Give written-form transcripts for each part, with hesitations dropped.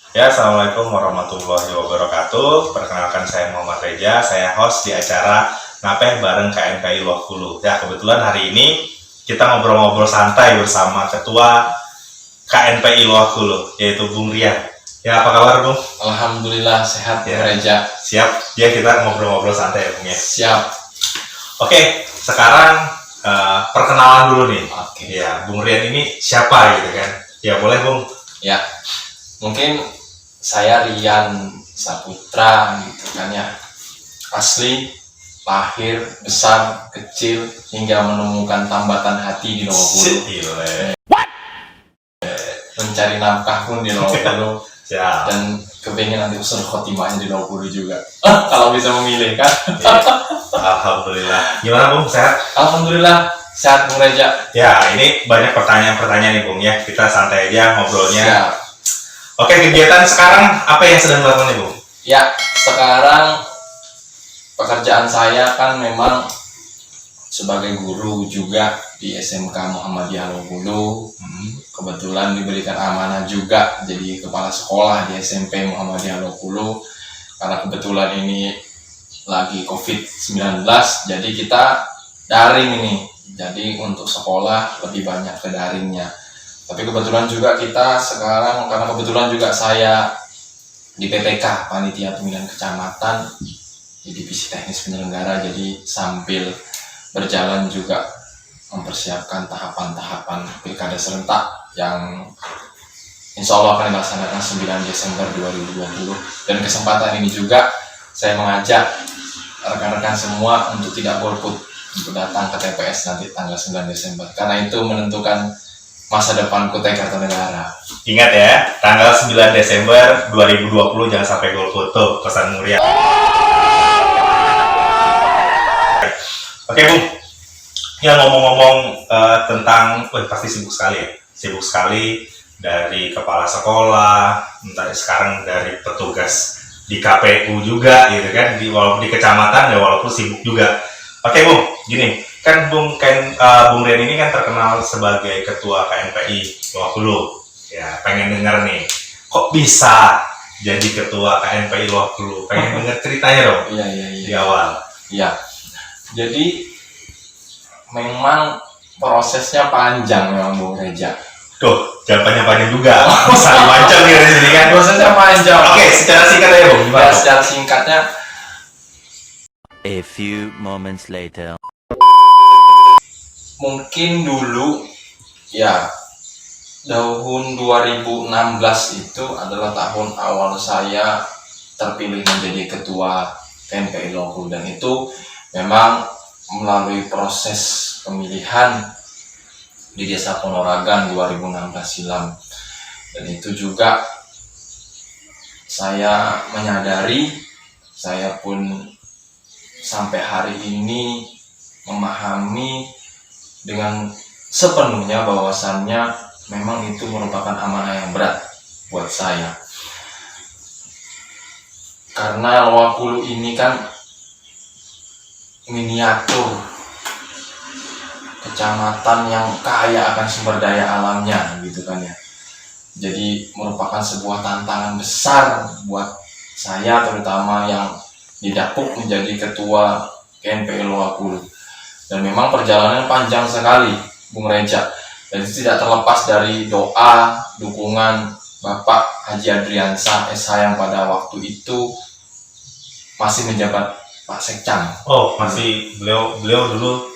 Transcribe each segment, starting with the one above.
Ya, Assalamualaikum warahmatullahi wabarakatuh. Perkenalkan saya Muhammad Reja, saya host di acara Napeh bareng KNPI Luakulu. Ya, kebetulan hari ini kita ngobrol-ngobrol santai bersama Ketua KNPI Luakulu, yaitu Bung Rian. Ya, apa kabar Bung? Alhamdulillah sehat Ya, Reja. siap. Ya, kita ngobrol-ngobrol santai ya Bung ya. Siap. Oke, sekarang perkenalan dulu nih. Oke. Ya, Bung Rian ini siapa gitu kan? Ya, boleh Bung. Ya, mungkin saya Rian Saputra gitu kan ya. Asli, lahir, besar, kecil, hingga menemukan tambatan hati di Luakulu. Gile. Mencari nafkah pun di Luakulu. Siap. Dan kepengen nanti usul khotimahnya di Luakulu juga. Kalau bisa memilih kan. Ya, Alhamdulillah. Gimana Bung, sehat? Alhamdulillah sehat Bung Reja. Ya, ini banyak pertanyaan-pertanyaan nih Bung ya. Kita santai aja ngobrolnya. Siap. Oke, kegiatan sekarang apa yang sedang dilakukan nih Bung? Ya, sekarang pekerjaan saya kan memang sebagai guru juga di SMK Muhammadiyah Luakulu. Kebetulan diberikan amanah juga jadi kepala sekolah di SMP Muhammadiyah Luakulu. Karena kebetulan ini lagi COVID-19, jadi kita daring ini. Jadi untuk sekolah lebih banyak ke daringnya. Tapi kebetulan juga kita sekarang, karena kebetulan juga saya di PPK, Panitia Pemilihan Kecamatan, di Divisi Teknis Penyelenggara, jadi sambil berjalan juga mempersiapkan tahapan-tahapan pilkada serentak yang insya Allah akan dilaksanakan 9 Desember 2020. Dan kesempatan ini juga saya mengajak rekan-rekan semua untuk tidak golput, untuk datang ke TPS nanti tanggal 9 Desember. Karena itu menentukan masa depan Kutai Kartanegara. Ingat ya, tanggal 9 Desember 2020 jangan sampai golput tuh, pesan Muria. Oke Bung, ya ngomong-ngomong tentang, pasti sibuk sekali ya, sibuk sekali dari kepala sekolah, entah sekarang dari petugas di KPU juga gitu kan, walaupun di kecamatan ya walaupun sibuk juga. Oke Bung, gini, kan Bung Rian ini kan terkenal sebagai ketua KNPI Luakulu. Ya, pengen denger nih, kok bisa jadi ketua KNPI Luakulu? Pengen denger ceritanya dong. Iya. Di awal. Iya. Jadi memang prosesnya panjang memang Bung Reja. Tuh, jangan panjang-panjang juga. Bisa dibancang nih dari sini kan. Prosesnya panjang. Oke, secara singkat aja Bung. Ya, secara singkatnya, A few moments later. mungkin dulu ya tahun 2016 itu adalah tahun awal saya terpilih menjadi ketua KNPI Luakulu, dan itu memang melalui proses pemilihan di Desa Ponoragan 2016 silam. Dan itu juga saya menyadari, saya pun sampai hari ini memahami dengan sepenuhnya bahwasannya memang itu merupakan amanah yang berat buat saya. Karena Luakulu ini kan miniatur kecamatan yang kaya akan sumber daya alamnya gitu kan ya. Jadi merupakan sebuah tantangan besar buat saya, terutama yang didapuk menjadi ketua KNPI Luakulu. Dan memang perjalanan panjang sekali Bung Reja, dan itu tidak terlepas dari doa, dukungan Bapak Haji Adriansah SH yang pada waktu itu masih menjabat Pak Sekcam. Oh, masih beliau dulu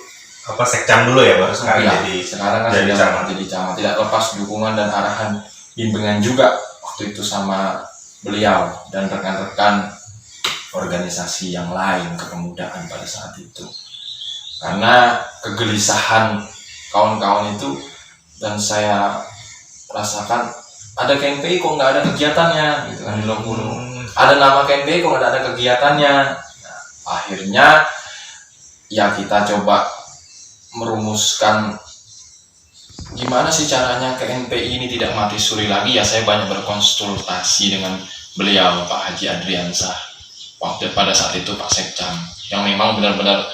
Sekcam dulu ya, baru sekarang Ya, jadi sekarang kan jadi sudah camat. jadi camat. Tidak lepas dukungan dan arahan bimbingan juga waktu itu sama beliau dan rekan-rekan organisasi yang lain kepemudaan pada saat itu. Karena kegelisahan kawan-kawan itu, dan saya rasakan ada KNPI kok nggak ada kegiatannya gitu kan di Luakulu. Ada nama KNPI kok nggak ada kegiatannya. Nah, akhirnya ya kita coba merumuskan gimana sih caranya KNPI ini tidak mati suri lagi. Ya saya banyak berkonsultasi dengan beliau Pak Haji Adriansah pada saat itu, Pak Sekcam, yang memang benar-benar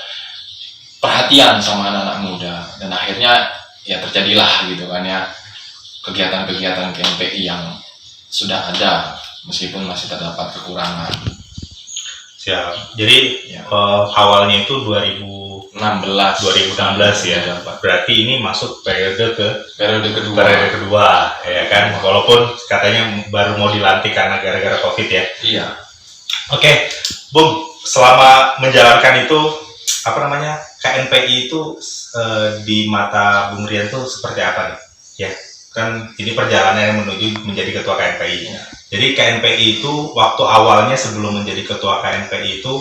perhatian sama anak-anak muda. Dan akhirnya ya terjadilah gitu kan ya kegiatan-kegiatan KNPI yang sudah ada meskipun masih terdapat kekurangan. Siap. Jadi Ya. awalnya itu 2016 ya. Berarti ini masuk periode Periode kedua ya kan. Walaupun katanya baru mau dilantik karena gara-gara Covid ya. Iya. Oke, Bung, selama menjalankan itu KNPI itu di mata Bung Rian tuh seperti apa nih? Ya, kan ini perjalanannya menuju menjadi ketua KNPI. Ya. Jadi KNPI itu waktu awalnya sebelum menjadi ketua KNPI itu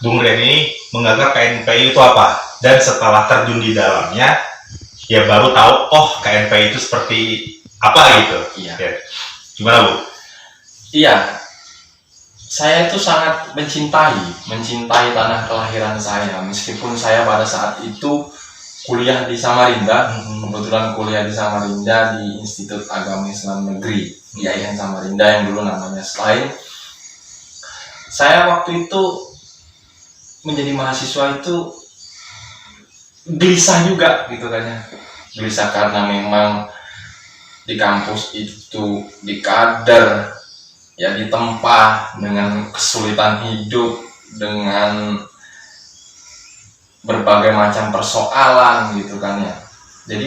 Bung Rian ini menganggap KNPI itu apa? Dan setelah terjun di dalamnya, ya baru tahu KNPI itu seperti apa gitu. Iya. Ya. Gimana, Bu? Iya. Saya itu sangat mencintai tanah kelahiran saya, meskipun saya pada saat itu kuliah di Samarinda, kebetulan kuliah di Samarinda di Institut Agama Islam Negeri, IAIN Samarinda yang dulu namanya Selain. Saya waktu itu menjadi mahasiswa itu gelisah juga gitu kan ya, gelisah karena memang di kampus itu di kader ya ditempa dengan kesulitan hidup, dengan berbagai macam persoalan gitu kan ya. Jadi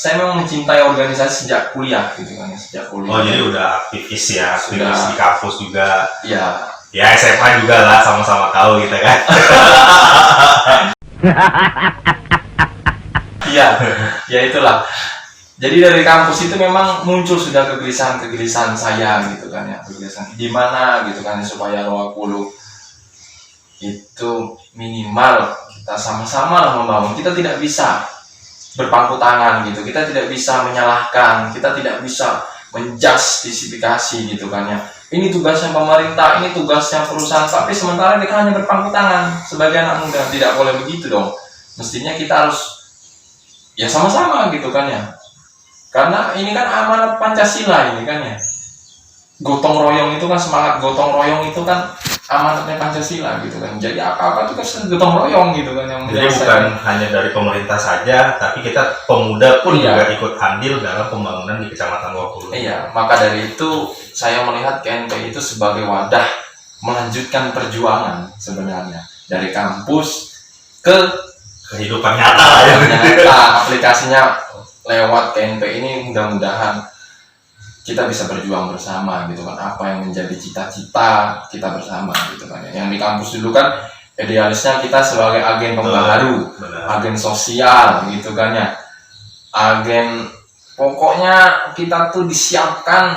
saya memang mencintai organisasi sejak kuliah gitu kan ya, sejak kuliah. Oh, jadi udah aktivis ya, aktivis Sudah. di kampus juga. Ya, Ya SMA juga lah, sama-sama tahu gitu kan. iya, ya itulah. Jadi dari kampus itu memang muncul sudah kegelisahan saya gitu kan ya, kegelisahan gimana gitu kan ya, supaya Loakulu itu minimal kita sama-sama lah membangun. Kita tidak bisa berpangku tangan gitu, kita tidak bisa menyalahkan, kita tidak bisa menjustifikasi gitu kan ya. Ini tugasnya pemerintah, ini tugasnya perusahaan, tapi sementara kita hanya berpangku tangan sebagai anak muda. Tidak boleh begitu dong. Mestinya kita harus ya sama-sama gitu kan ya. Karena ini kan amanat Pancasila ini kan ya. Gotong royong itu kan, semangat gotong royong itu kan amanatnya Pancasila gitu kan. Jadi apa-apa itu kan gotong royong gitu kan yang Jadi bukan hanya dari pemerintah saja, tapi kita pemuda pun juga ikut andil dalam pembangunan di Kecamatan Loakulu. Iya, maka dari itu saya melihat KNPI itu sebagai wadah melanjutkan perjuangan sebenarnya dari kampus ke Kehidupan nyata lah ya. nyata. Aplikasinya lewat KNPI ini mudah-mudahan kita bisa berjuang bersama gitu kan, apa yang menjadi cita-cita kita bersama gitu kan. Yang di kampus dulu kan idealisnya kita sebagai agen pembaharu, agen sosial gitu kan ya, agen pokoknya kita tuh disiapkan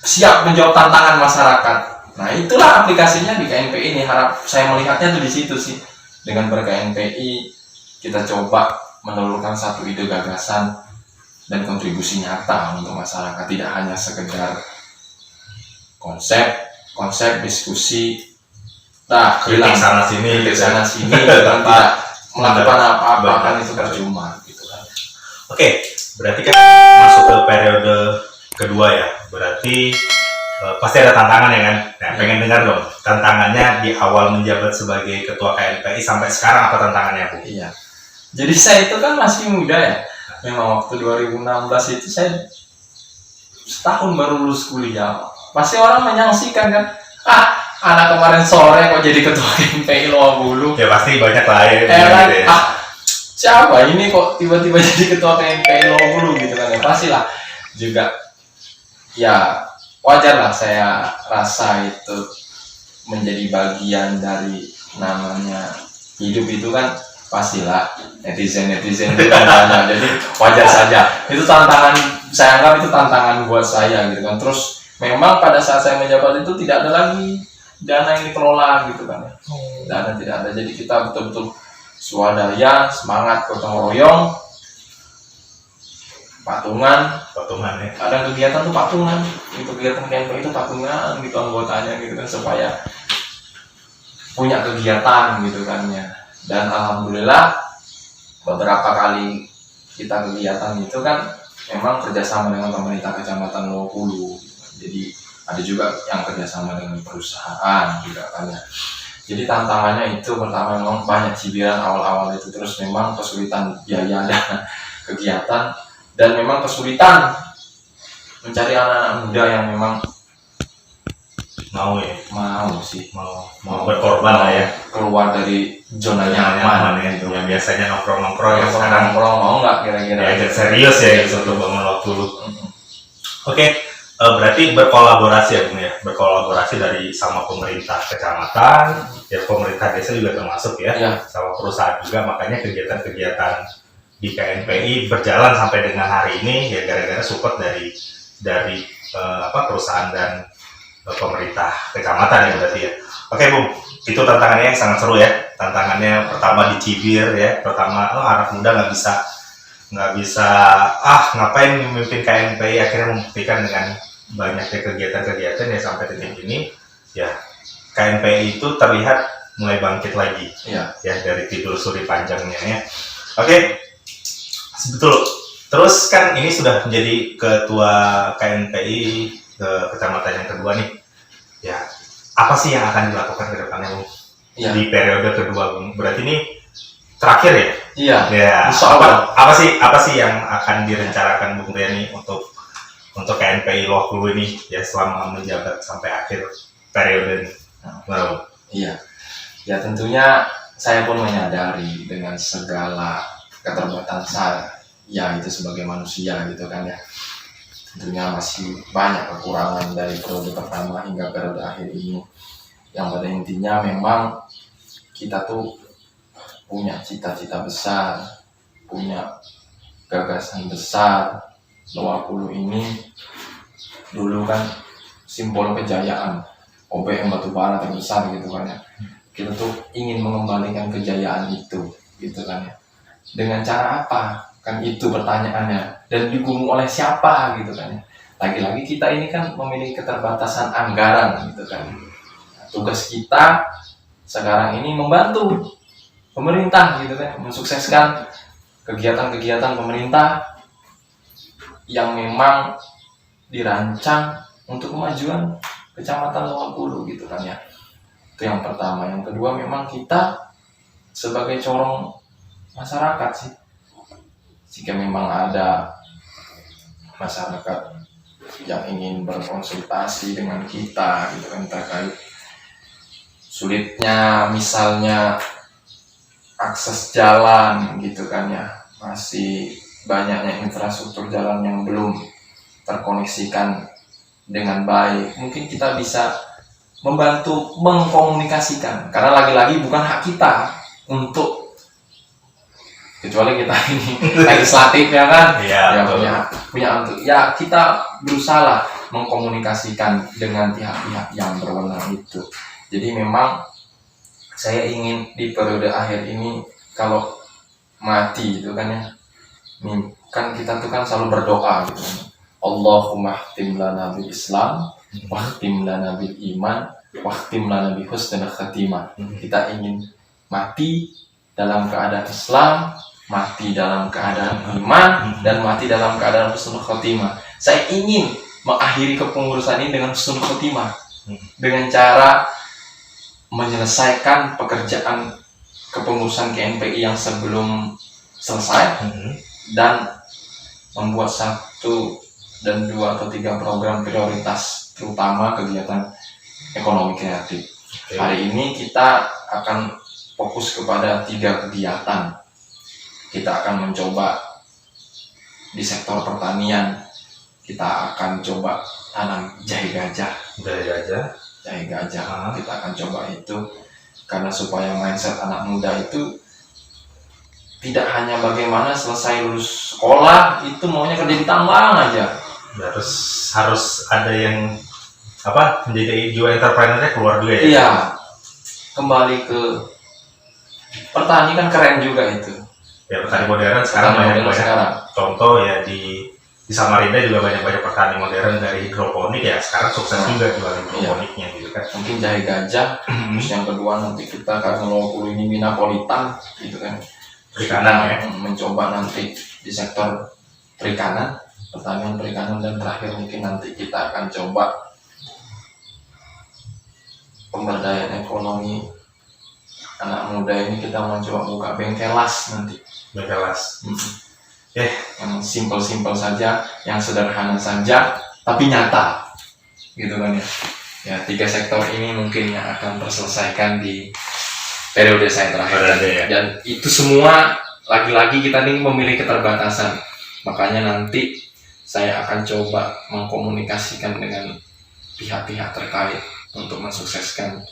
siap menjawab tantangan masyarakat. Nah itulah aplikasinya di KNPI ini, saya melihatnya tuh di situ sih. Dengan ber-KNPI kita coba menelurkan satu ide gagasan dan kontribusi nyata untuk masyarakat, tidak hanya sekedar konsep diskusi, Kritik sana sini, dan tidak melakukan apa-apa kan itu percuma gitu kan. Oke, berarti kan masuk ke periode kedua ya. Berarti pasti ada tantangan ya kan? Nah, pengen dengar dong tantangannya di awal menjabat sebagai ketua KNPI sampai sekarang, apa tantangannya, Bu? Iya. Jadi saya itu kan masih muda ya. Memang waktu 2016 itu saya setahun baru lulus kuliah. Pasti orang menyaksikan kan, anak kemarin sore kok jadi ketua KNPI Loakulu. Ya pasti banyak lah ya. Gitu ya. Siapa ini kok tiba-tiba jadi ketua KNPI Loakulu gitu kan ya. Pastilah juga ya wajar lah saya rasa itu menjadi bagian dari namanya hidup itu kan, pastilah netizen itu kan banyak, jadi wajar saja. Itu tantangan, saya anggap itu tantangan buat saya gitu kan. Terus memang pada saat saya menjabat itu tidak ada lagi dana yang dikelola gitu kan ya. Dana tidak ada, jadi kita betul-betul swadaya, semangat gotong royong, patungan ya. Ada kegiatan tuh patungan, itu kegiatan KNPI itu patungan gitu anggotanya gitu kan, supaya punya kegiatan gitu kan ya. Dan alhamdulillah beberapa kali kita kegiatan itu kan memang kerjasama dengan pemerintah Kecamatan Loakulu gitu kan. Jadi ada juga yang kerjasama dengan perusahaan juga kan ya. Jadi tantangannya itu pertama memang banyak cibiran awal-awal itu, terus memang kesulitan biaya dan kegiatan, dan memang kesulitan mencari anak-anak muda yang memang mau ya, mau sih, mau berkorban lah ya, keluar dari zona nyaman ya, gitu. yang biasanya nongkrong ya sekarang Nongkrong mau nggak kira-kira? diajak serius ya gitu untuk bangun waktu lu. Oke, berarti berkolaborasi ya Bung ya, berkolaborasi dari sama pemerintah kecamatan, ya pemerintah desa juga termasuk ya, Iya. sama perusahaan juga, makanya kegiatan-kegiatan di KNPI berjalan sampai dengan hari ini ya gara-gara support dari perusahaan dan pemerintah kecamatan ya berarti ya. Oke Bung, itu tantangannya yang sangat seru ya. Tantangannya pertama dicibir ya, pertama anak muda nggak bisa ngapain memimpin KNPI, akhirnya membuktikan dengan banyaknya kegiatan-kegiatan ya sampai detik ini ya KNPI itu terlihat mulai bangkit lagi Iya. ya dari tidur suri panjangnya ya. Oke, betul. Terus kan ini sudah menjadi ketua KNPI ke kecamatan yang kedua nih ya, apa sih yang akan dilakukan ke depannya Bung? Iya. Di periode kedua Bung, berarti ini terakhir ya? Iya. Ya, Insya Allah. apa sih yang akan direncanakan Bung Riani untuk KNPI Loh Hulu ini ya selama menjabat sampai akhir periode ini? Wow. Iya. Ya tentunya saya pun menyadari dengan segala keterbatasan ya itu sebagai manusia gitu kan ya. Tentunya masih banyak kekurangan dari periode pertama hingga periode akhir ini. Yang pada intinya memang kita tuh punya cita-cita besar, punya gagasan besar. Loh Hulu ini dulu kan simbol kejayaan OPM batubara terbesar gitu kan ya. Kita tuh ingin mengembalikan kejayaan itu gitu kan ya. Dengan cara apa? Kan itu pertanyaannya, dan didukung oleh siapa gitu kan ya. Lagi-lagi kita ini kan memiliki keterbatasan anggaran gitu kan. Nah, tugas kita sekarang ini membantu pemerintah gitu kan, mensukseskan kegiatan-kegiatan pemerintah yang memang dirancang untuk kemajuan kecamatan Loh Hulu gitu kan ya. Itu yang pertama. Yang kedua memang kita sebagai corong masyarakat sih, jika memang ada masyarakat yang ingin berkonsultasi dengan kita gitu kan terkait sulitnya misalnya akses jalan gitu kan ya, masih banyaknya infrastruktur jalan yang belum terkoneksikan dengan baik, mungkin kita bisa membantu mengkomunikasikan, karena lagi-lagi bukan hak kita untuk, kecuali kita ini legislatif ya kan, Iya, ya punya untuk ya kita berusaha mengkomunikasikan dengan pihak-pihak yang berwenang itu. Jadi memang saya ingin di periode akhir ini kalau mati itu kan ya, kan kita tuh kan selalu berdoa gitu kan, Allahumma khtim lana bil Islam, wahtim lana bil iman, wahtim lana bi husnul khatimah. Kita ingin mati dalam keadaan Islam, mati dalam keadaan iman, dan mati dalam keadaan husnul khotimah. Saya ingin mengakhiri kepengurusan ini dengan husnul khotimah, dengan cara menyelesaikan pekerjaan kepengurusan KNPI yang sebelum selesai dan membuat 1, 2 atau 3 program prioritas, terutama kegiatan ekonomi kreatif. Hari ini kita akan fokus kepada 3 kegiatan. Kita akan mencoba di sektor pertanian, kita akan coba tanam jahe gajah. Kita akan coba itu, karena supaya mindset anak muda itu tidak hanya bagaimana selesai lulus sekolah itu maunya kerja di tambang aja. Harus ada yang menjadi jiwa entrepreneurnya keluar juga ya. Iya, kembali ke petani kan keren juga itu. Ya, petani modern sekarang banyak contoh ya di Samarinda juga banyak petani modern dari hidroponik ya, sekarang sukses juga jual hidroponiknya gitu kan. Mungkin jahe gajah, terus yang kedua nanti kita karena Loh Hulu ini Minapolitan gitu kan, Perikanan ya, mencoba nanti di sektor perikanan, pertanian perikanan, dan terakhir mungkin nanti kita akan coba pemberdayaan ekonomi anak muda ini, kita mencoba buka bengkelas nanti. Bengkelas. Yang simpel-simpel saja, yang sederhana saja, tapi nyata, gitu kan ya. Ya, 3 sektor ini mungkin yang akan terselesaikan di periode saya terakhir. Dan itu semua lagi-lagi kita ini memiliki keterbatasan. Makanya nanti saya akan coba mengkomunikasikan dengan pihak-pihak terkait untuk mensukseskan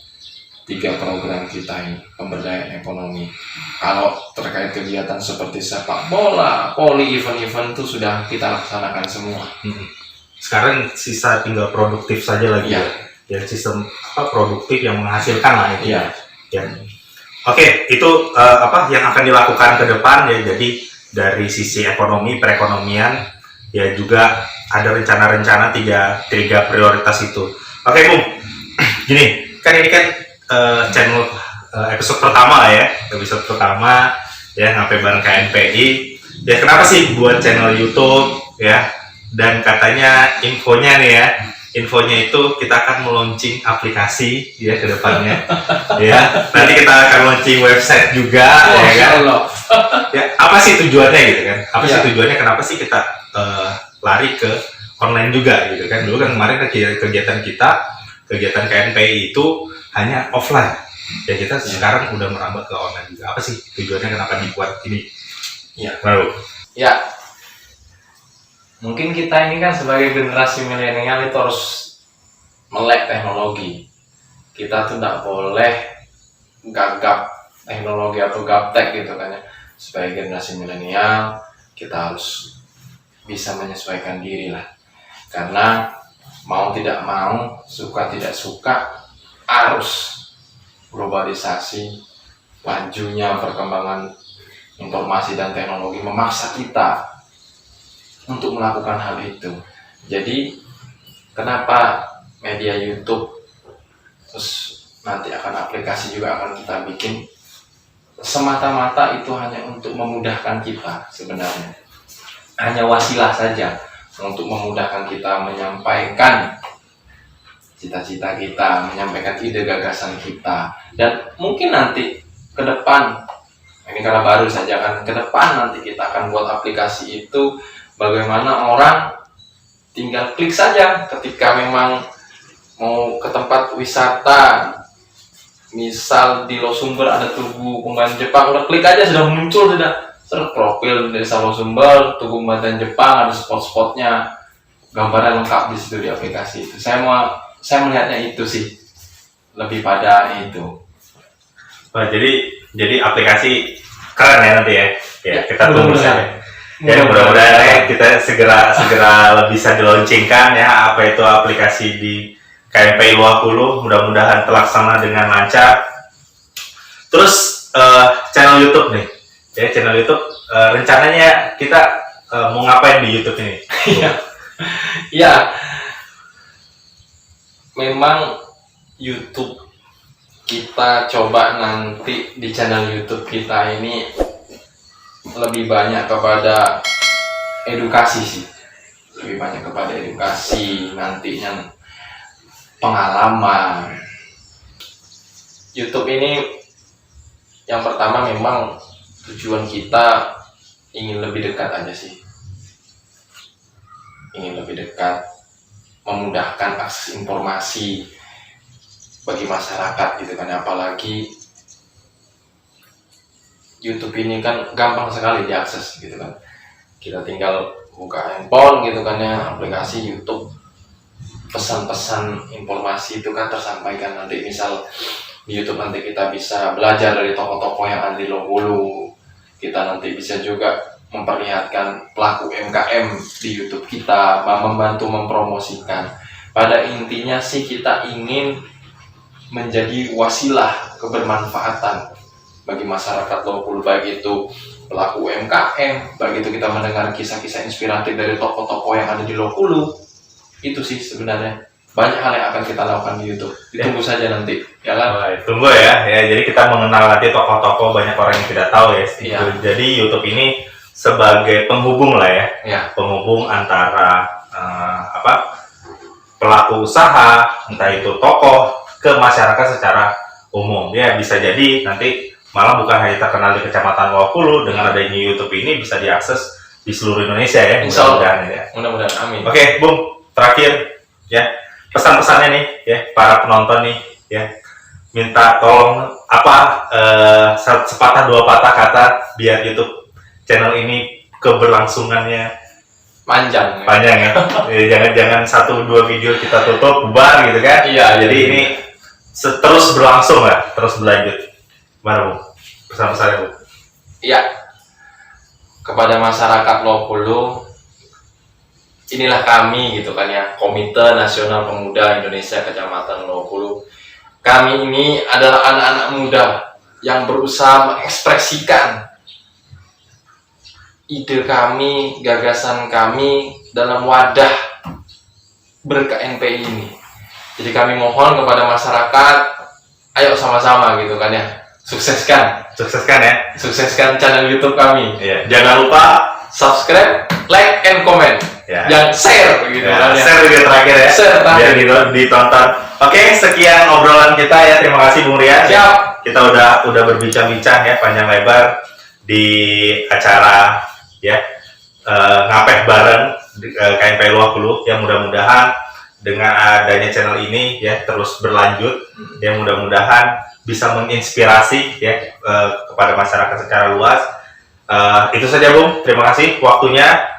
3 program kita ini, pemberdayaan ekonomi. Kalau terkait kegiatan seperti sepak bola, poli, event-event itu sudah kita laksanakan semua. Sekarang sisa tinggal produktif saja lagi ya sistem produktif yang menghasilkan lah itu ya. Oke, itu yang akan dilakukan ke depan ya. Jadi dari sisi ekonomi, perekonomian ya, juga ada rencana-rencana tiga prioritas itu. Oke Bung, gini kan ini kan channel episode pertama lah ya, episode pertama ya ngapain bareng KNPI ya. Kenapa sih buat channel YouTube ya? Dan katanya infonya itu kita akan meluncing aplikasi ya ke depannya. Ya, nanti kita akan launching website juga ya kan. Ya, apa sih tujuannya gitu kan? Apa sih tujuannya, kenapa sih kita lari ke online juga gitu kan? Dulu kan kemarin kegiatan KNPI itu hanya offline. Ya, kita sekarang udah merambah ke online juga. Apa sih tujuannya, kenapa dibuat ini? Lalu mungkin kita ini kan sebagai generasi milenial itu harus melek teknologi. Kita tuh tidak boleh gagap teknologi atau gaptek gitu kan ya. Sebagai generasi milenial kita harus bisa menyesuaikan diri lah. Karena mau tidak mau, suka tidak suka, arus globalisasi, majunya perkembangan informasi dan teknologi memaksa kita untuk melakukan hal itu. Jadi kenapa media YouTube, terus nanti akan aplikasi juga akan kita bikin, semata-mata itu hanya untuk memudahkan kita sebenarnya. Hanya wasilah saja untuk memudahkan kita menyampaikan cita-cita kita, menyampaikan ide gagasan kita. Dan mungkin nanti ke depan, ini karena baru saja kan, ke depan nanti kita akan buat aplikasi itu bagaimana orang tinggal klik saja ketika memang mau ke tempat wisata, misal di Losumber ada Tugu Pembantan Jepang, udah klik aja sudah muncul, sudah profil desa Losumber, Tugu Pembantan Jepang, ada spot-spotnya, gambarnya lengkap di situ di aplikasi itu. Saya melihatnya itu sih, lebih pada itu. Wah, jadi aplikasi keren ya nanti ya. Ya kita tunggu saja. Ya, mudah-mudahan kita segera bisa dilaunchingkan ya, apa itu aplikasi di KNPI 20, mudah-mudahan terlaksana dengan lancar. Terus channel YouTube nih, ya channel YouTube rencananya kita mau ngapain di YouTube ini? Ya, memang YouTube kita coba nanti di channel YouTube kita ini lebih banyak kepada edukasi sih, lebih banyak kepada edukasi, nantinya pengalaman. YouTube ini yang pertama memang tujuan kita ingin lebih dekat aja sih, ingin lebih dekat, memudahkan akses informasi bagi masyarakat gitu kan. Apalagi YouTube ini kan gampang sekali diakses gitu kan. Kita tinggal buka handphone gitu kan ya, aplikasi YouTube, pesan-pesan informasi itu kan tersampaikan. Nanti misal di YouTube nanti kita bisa belajar dari tokoh-tokoh yang ada di Bengkulu. Kita nanti bisa juga memperlihatkan pelaku UMKM di YouTube kita, membantu mempromosikan. Pada intinya sih kita ingin menjadi wasilah kebermanfaatan bagi masyarakat Bengkulu, baik itu pelaku UMKM, baik itu kita mendengar kisah-kisah inspiratif dari tokoh-tokoh yang ada di Bengkulu. Itu sih sebenarnya banyak hal yang akan kita lakukan di YouTube. Ditunggu saja nanti, ya kan? Tunggu ya. Jadi kita mengenal nanti tokoh-tokoh, banyak orang yang tidak tahu ya. Jadi YouTube ini sebagai penghubung lah ya. Penghubung antara pelaku usaha, entah itu tokoh, ke masyarakat secara umum. Ya bisa jadi nanti malah bukan hanya terkenal di Kecamatan Bengkulu, dengan adanya YouTube ini bisa diakses di seluruh Indonesia ya. Mudah-mudahan ya. Mudah-mudahan, amin. Oke, Bung, terakhir ya. pesan-pesannya nih ya para penonton nih ya, minta tolong apa sepatah dua patah kata biar YouTube channel ini keberlangsungannya Panjang. panjang ya. Jangan satu dua video kita tutup bubar gitu kan. Iya, Jadi iya. ini terus berlangsung lah, terus berlanjut. Gimana Bu? Pesan-pesannya Bu? Iya. Kepada masyarakat Lopulu, inilah kami gitu kan ya, Komite Nasional Pemuda Indonesia Kecamatan Lopulu. Kami ini adalah anak-anak muda yang berusaha mengekspresikan ide kami, gagasan kami dalam wadah ber-KNPI ini. Jadi kami mohon kepada masyarakat, ayo sama-sama gitu kan ya, sukseskan Sukseskan ya. channel YouTube kami. Iya. Jangan lupa Subscribe, like, and comment. ya. Yang share gitu kan ya. Share video terakhir ya. Share terakhir. Biar ditonton. Oke, sekian obrolan kita ya. Terima kasih Bung Rian. Siap. Kita udah berbincang-bincang ya panjang lebar di acara ya ngapeh bareng KNPI Lopulu ya, mudah-mudahan dengan adanya channel ini ya terus berlanjut ya, mudah-mudahan bisa menginspirasi ya kepada masyarakat secara luas. Itu saja Bung, terima kasih waktunya.